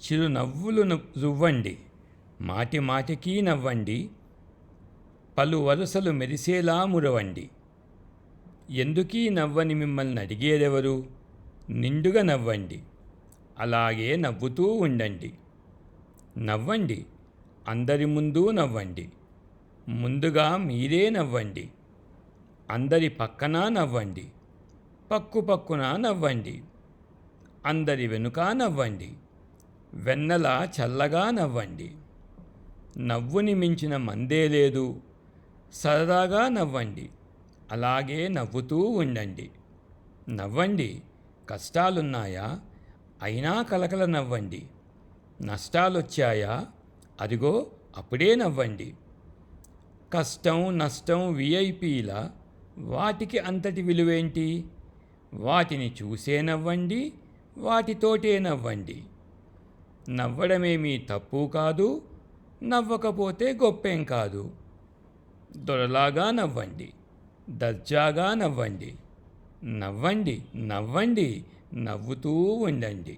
చిరునవ్వులు రువ్వండి, మాటి మాటికి నవ్వండి, పలు వరుసలు మెరిసేలా మురవండి. ఎందుకీ నవ్వని మిమ్మల్ని అడిగేదెవరు? నిండుగా నవ్వండి, అలాగే నవ్వుతూ ఉండండి. నవ్వండి, అందరి ముందు నవ్వండి. ముందుగా మీరే నవ్వండి, అందరి పక్కన నవ్వండి, పక్కున నవ్వండి, అందరి వెనుక నవ్వండి. వెన్నెల చల్లగా నవ్వండి. నవ్వుని మించిన మందే లేదు. సరదాగా నవ్వండి, అలాగే నవ్వుతూ ఉండండి. నవ్వండి, కష్టాలున్నాయా? అయినా కలకల నవ్వండి. నష్టాలొచ్చాయా? అదిగో అప్పుడే నవ్వండి. కష్టం నష్టం విఐపీల, వాటికి అంతటి విలువేంటి? వాటిని చూసే నవ్వండి, వాటితోటే నవ్వండి. నవ్వడమేమీ తప్పు కాదు, నవ్వకపోతే గొప్పేం కాదు. దొరలాగా నవ్వండి, దర్జాగా నవ్వండి. నవ్వండి, నవ్వండి, నవ్వుతూ ఉండండి.